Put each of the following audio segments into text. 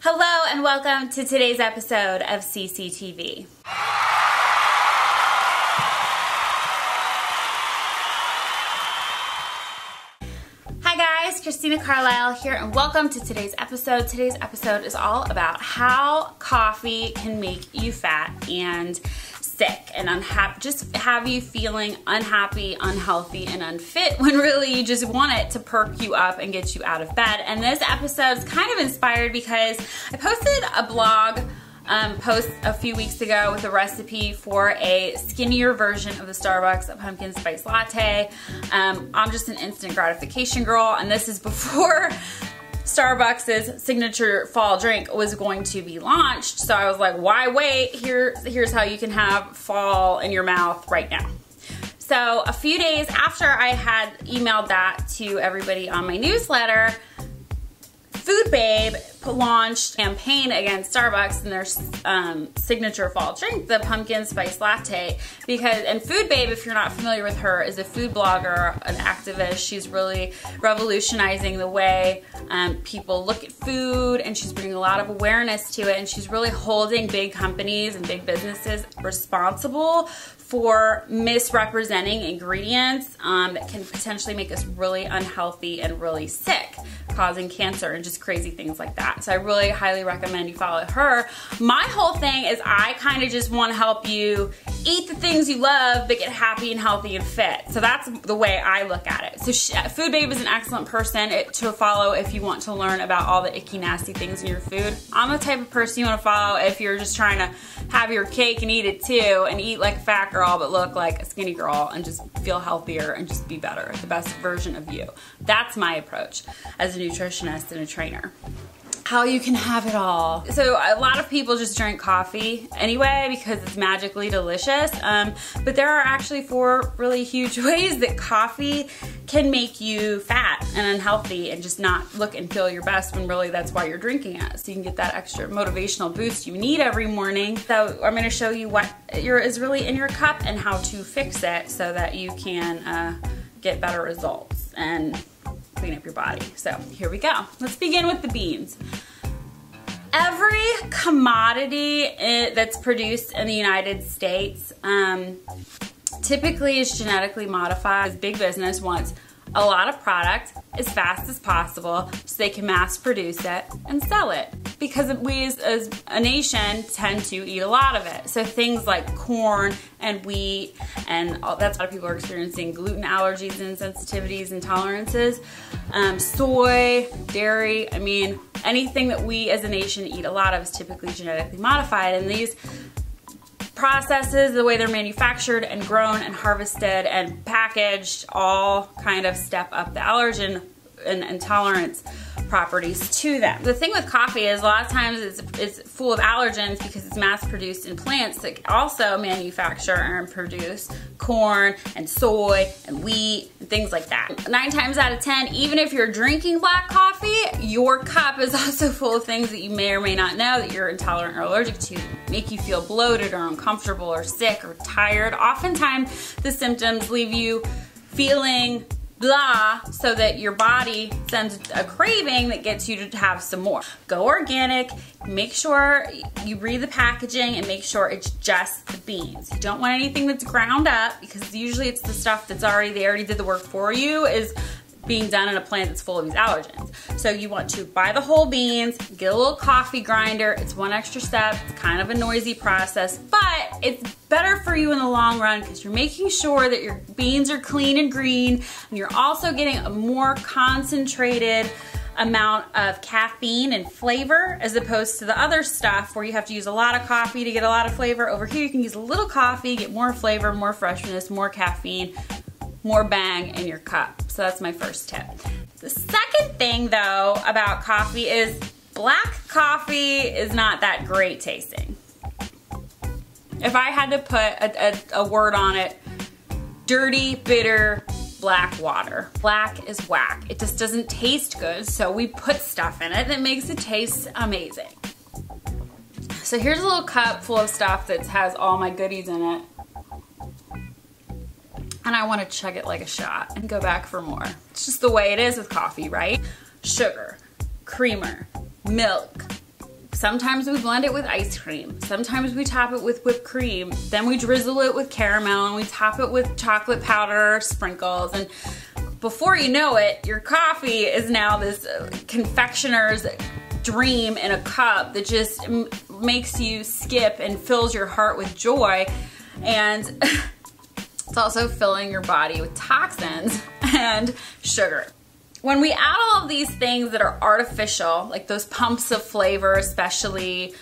Hello and welcome to today's episode of CCTV. Hi guys, Christina Carlyle here and welcome to today's episode. Today's episode is all about how coffee can make you fat and sick and unhappy, just have you feeling unhappy, unhealthy, and unfit when really you just want it to perk you up and get you out of bed. And this episode is kind of inspired because I posted a blog post a few weeks ago with a recipe for a skinnier version of the Starbucks pumpkin spice latte. I'm just an instant gratification girl, and this is before Starbucks' signature fall drink was going to be launched. So I was like, why wait? Here's how you can have fall in your mouth right now. So a few days after I had emailed that to everybody on my newsletter, Food Babe launched a campaign against Starbucks and their signature fall drink, the pumpkin spice latte. And Food Babe, if you're not familiar with her, is a food blogger, an activist. She's really revolutionizing the way people look at food, and she's bringing a lot of awareness to it, and she's really holding big companies and big businesses responsible for misrepresenting ingredients that can potentially make us really unhealthy and really sick, causing cancer and just crazy things like that. So I really highly recommend you follow her. My whole thing is I kind of just want to help you eat the things you love but get happy and healthy and fit. So that's the way I look at it. So Food Babe is an excellent person to follow if you want to learn about all the icky, nasty things in your food. I'm the type of person you want to follow if you're just trying to have your cake and eat it too, and eat like a fat girl but look like a skinny girl and just feel healthier and just be better, the best version of you. That's my approach as a nutritionist and a trainer. How you can have it all. So a lot of people just drink coffee anyway because it's magically delicious, but there are actually 4 really huge ways that coffee can make you fat and unhealthy and just not look and feel your best when really that's why you're drinking it. So you can get that extra motivational boost you need every morning. So I'm going to show you what is really in your cup and how to fix it so that you can get better results and clean up your body. So here we go. Let's begin with the beans. Every commodity that's produced in the United States typically is genetically modified. Big business wants a lot of product as fast as possible so they can mass produce it and sell it, because we as a nation tend to eat a lot of it. So things like corn and wheat, and that's a lot of people are experiencing gluten allergies and sensitivities and tolerances. Soy, dairy, I mean, anything that we as a nation eat a lot of is typically genetically modified, and these processes, the way they're manufactured and grown and harvested and packaged, all kind of step up the allergen and tolerance properties to them. The thing with coffee is a lot of times it's full of allergens because it's mass produced in plants that also manufacture and produce corn and soy and wheat and things like that. 9 times out of 10, even if you're drinking black coffee, your cup is also full of things that you may or may not know that you're intolerant or allergic to, make you feel bloated or uncomfortable or sick or tired. Oftentimes the symptoms leave you feeling blah, so that your body sends a craving that gets you to have some more. Go organic, make sure you read the packaging and make sure it's just the beans. You don't want anything that's ground up, because usually it's the stuff that's they already did the work for you, is being done in a plant that's full of these allergens. So you want to buy the whole beans, get a little coffee grinder. It's one extra step. It's kind of a noisy process, but it's better for you in the long run because you're making sure that your beans are clean and green, and you're also getting a more concentrated amount of caffeine and flavor as opposed to the other stuff where you have to use a lot of coffee to get a lot of flavor. Over here you can use a little coffee, get more flavor, more freshness, more caffeine, more bang in your cup. So that's my first tip. The second thing though about coffee is black coffee is not that great tasting. If I had to put a word on it, dirty, bitter, black water. Black is whack. It just doesn't taste good, so we put stuff in it that makes it taste amazing. So here's a little cup full of stuff that has all my goodies in it. And I want to chug it like a shot and go back for more. It's just the way it is with coffee, right? Sugar, creamer, milk, Sometimes we blend it with ice cream. Sometimes we top it with whipped cream. Then we drizzle it with caramel and we top it with chocolate powder sprinkles. And before you know it, your coffee is now this confectioner's dream in a cup that just makes you skip and fills your heart with joy. And it's also filling your body with toxins and sugar. When we add all of these things that are artificial, like those pumps of flavor, especially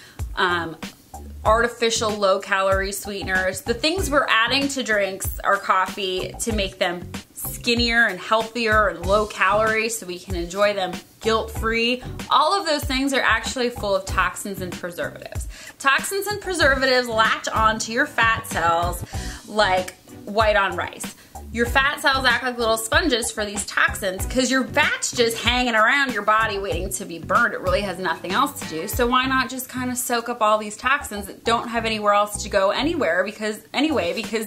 artificial low-calorie sweeteners, the things we're adding to drinks or coffee to make them skinnier and healthier and low-calorie so we can enjoy them guilt-free, all of those things are actually full of toxins and preservatives. Toxins and preservatives latch onto your fat cells like white on rice. Your fat cells act like little sponges for these toxins because your fat's just hanging around your body waiting to be burned. It really has nothing else to do. So why not just kind of soak up all these toxins that don't have anywhere else to go because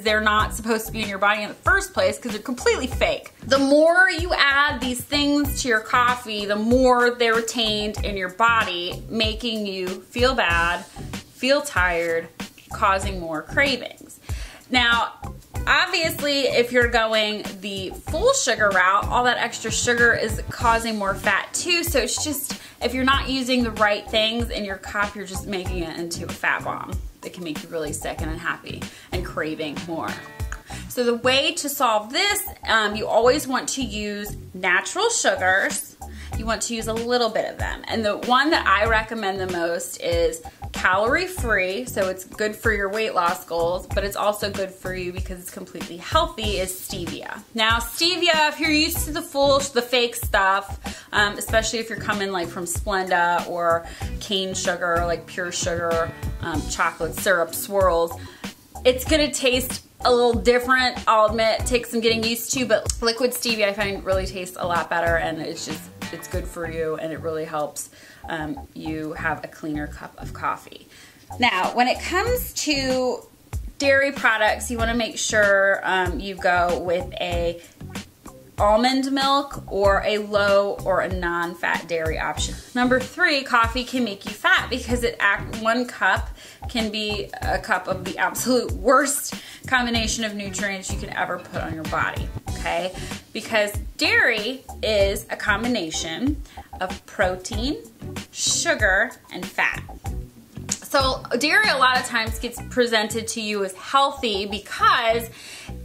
they're not supposed to be in your body in the first place because they're completely fake. The more you add these things to your coffee, the more they're retained in your body, making you feel bad, feel tired, causing more cravings. Now, obviously, if you're going the full sugar route, all that extra sugar is causing more fat too. So it's just, if you're not using the right things in your cup, you're just making it into a fat bomb that can make you really sick and unhappy and craving more. So the way to solve this, you always want to use natural sugars. You want to use a little bit of them. And the one that I recommend the most is calorie-free, so it's good for your weight loss goals, but it's also good for you because it's completely healthy, is stevia. Now, stevia, if you're used to the fake stuff, especially if you're coming like from Splenda or cane sugar, like pure sugar, chocolate syrup swirls, it's gonna taste a little different. I'll admit, it takes some getting used to, but liquid stevia I find really tastes a lot better, and it's good for you, and it really helps you have a cleaner cup of coffee. Now, when it comes to dairy products, you want to make sure you go with a almond milk or a low or a non-fat dairy option. Number 3, coffee can make you fat because one cup can be a cup of the absolute worst combination of nutrients you can ever put on your body, okay? Because dairy is a combination of protein, sugar, and fat. So dairy a lot of times gets presented to you as healthy because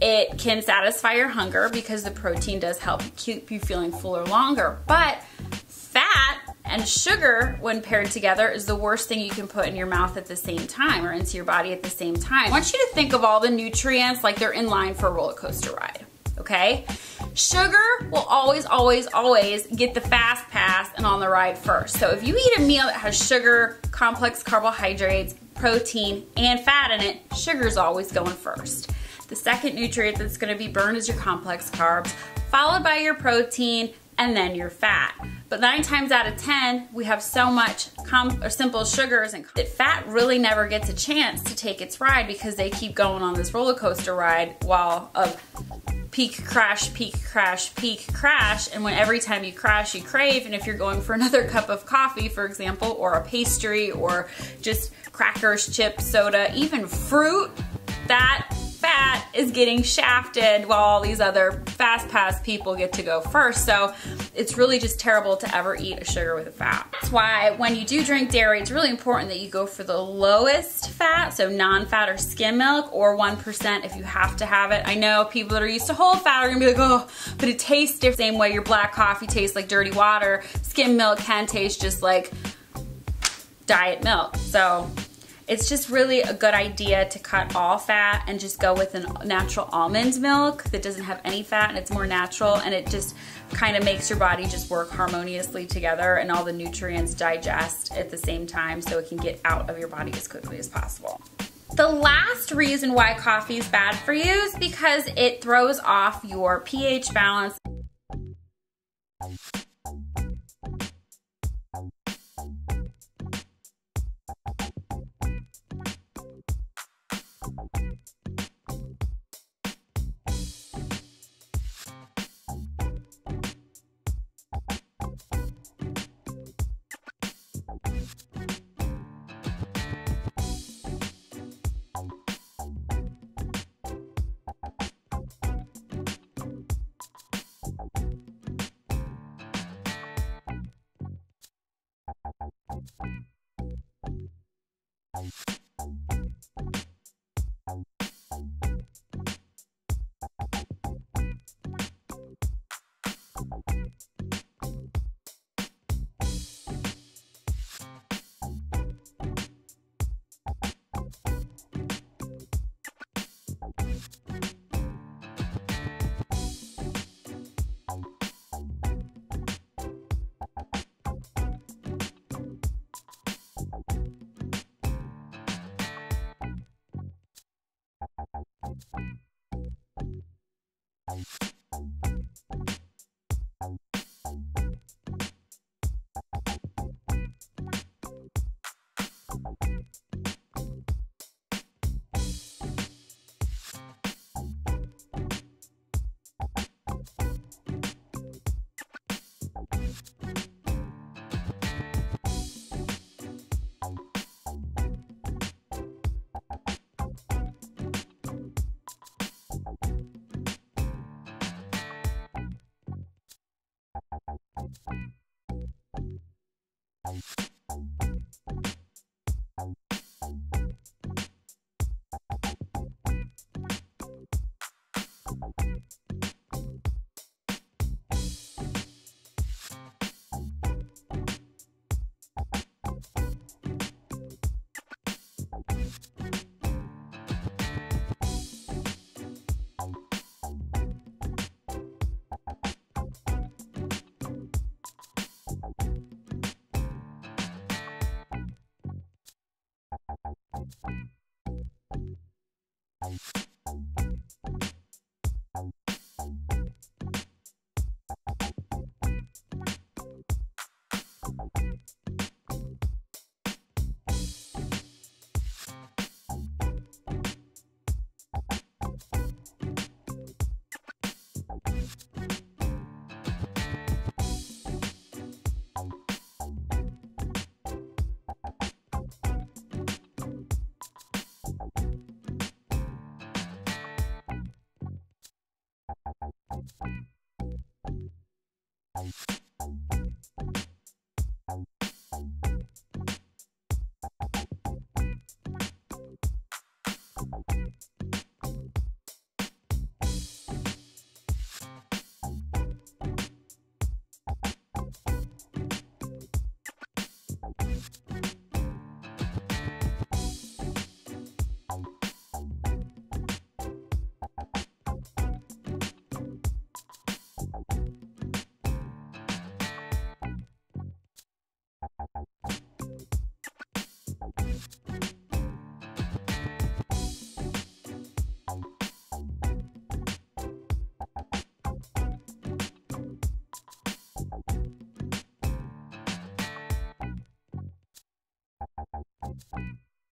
it can satisfy your hunger because the protein does help keep you feeling fuller longer. But fat and sugar, when paired together, is the worst thing you can put in your mouth at the same time or into your body at the same time. I want you to think of all the nutrients like they're in line for a roller coaster ride, okay? Sugar will always, always, always get the fast pass and on the ride first. So if you eat a meal that has sugar, complex carbohydrates, protein, and fat in it, sugar's always going first. The second nutrient that's gonna be burned is your complex carbs, followed by your protein, and then your fat. But 9 times out of 10, we have so much simple sugars and that fat really never gets a chance to take its ride because they keep going on this roller coaster ride while of peak, crash, peak, crash, peak, crash. And when every time you crash, you crave. And if you're going for another cup of coffee, for example, or a pastry, or just crackers, chips, soda, even fruit, that fat is getting shafted while all these other fast pass people get to go first. So it's really just terrible to ever eat a sugar with a fat. That's why when you do drink dairy, it's really important that you go for the lowest fat, so non-fat or skim milk, or 1% if you have to have it. I know people that are used to whole fat are gonna be like, oh, but it tastes different. Same way your black coffee tastes like dirty water, skim milk can taste just like diet milk. So it's just really a good idea to cut all fat and just go with a natural almond milk that doesn't have any fat and it's more natural, and it just kind of makes your body just work harmoniously together and all the nutrients digest at the same time so it can get out of your body as quickly as possible. The last reason why coffee is bad for you is because it throws off your pH balance.